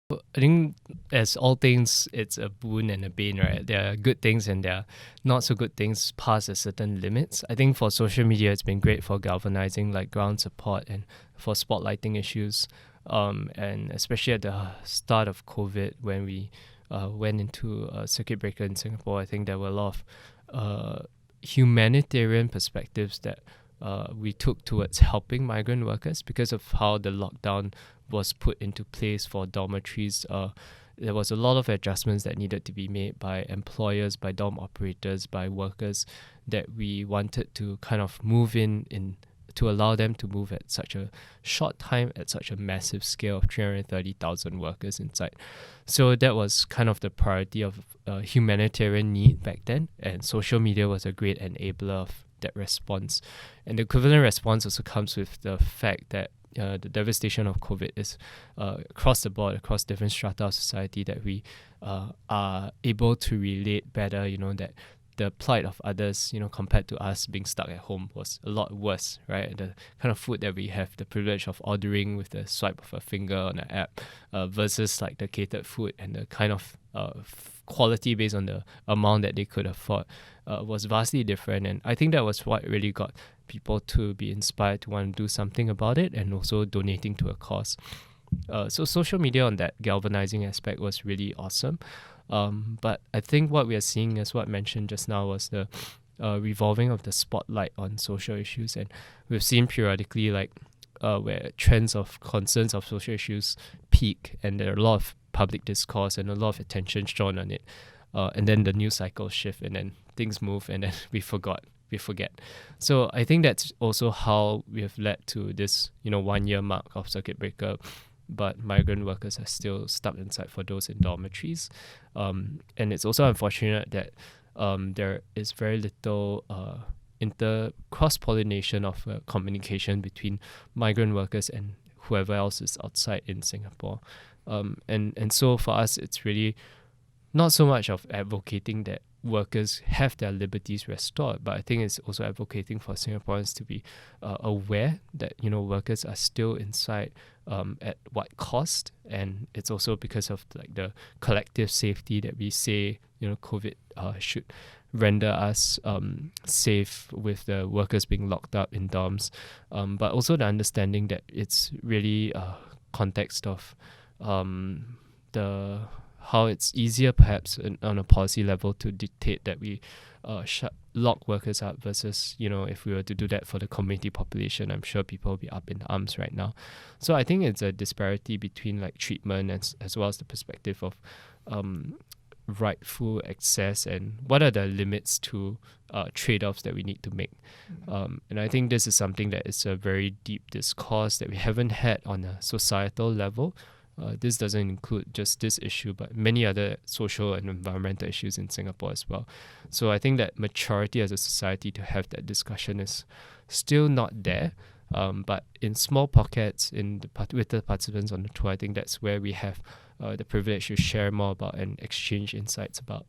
I think, as all things, it's a boon and a bane, right? There are good things and there are not so good things past a certain limits. I think for social media, it's been great for galvanizing like ground support and for spotlighting issues. And especially at the start of COVID, when we went into a circuit breaker in Singapore, I think there were a lot of humanitarian perspectives that we took towards helping migrant workers because of how the lockdown was put into place for dormitories. There was a lot of adjustments that needed to be made by employers, by dorm operators, by workers that we wanted to kind of move in to allow them to move at such a short time at such a massive scale of 330,000 workers inside. So that was kind of the priority of humanitarian need back then, and social media was a great enabler of that response. And the equivalent response also comes with the fact that the devastation of COVID is across the board, across different strata of society, that we are able to relate better, that the plight of others, compared to us being stuck at home, was a lot worse, right? The kind of food that we have the privilege of ordering with the swipe of a finger on an app versus like the catered food, and the kind of quality based on the amount that they could afford was vastly different. And I think that was what really got people to be inspired to want to do something about it, and also donating to a cause. So social media on that galvanizing aspect was really awesome. But I think what we are seeing, as what mentioned just now, was the revolving of the spotlight on social issues. And we've seen periodically like where trends of concerns of social issues peak, and there are a lot of public discourse and a lot of attention shown on it. And then the news cycle shift, and then things move, and then we forget. So I think that's also how we have led to this 1 year mark of circuit breaker, but migrant workers are still stuck inside for those in dormitories. And it's also unfortunate that there is very little cross-pollination of communication between migrant workers and whoever else is outside in Singapore. And so for us, it's really not so much of advocating that workers have their liberties restored, but I think it's also advocating for Singaporeans to be aware that workers are still inside at what cost. And it's also because of like the collective safety that we say COVID should render us safe with the workers being locked up in dorms, but also the understanding that it's really a context of how it's easier perhaps on a policy level to dictate that we lock workers up versus, if we were to do that for the community population, I'm sure people will be up in arms right now. So I think it's a disparity between like treatment as well as the perspective of rightful access, and what are the limits to trade-offs that we need to make. And I think this is something that is a very deep discourse that we haven't had on a societal level. This doesn't include just this issue, but many other social and environmental issues in Singapore as well. So I think that maturity as a society to have that discussion is still not there. But in small pockets, with the participants on the tour, I think that's where we have the privilege to share more about and exchange insights about.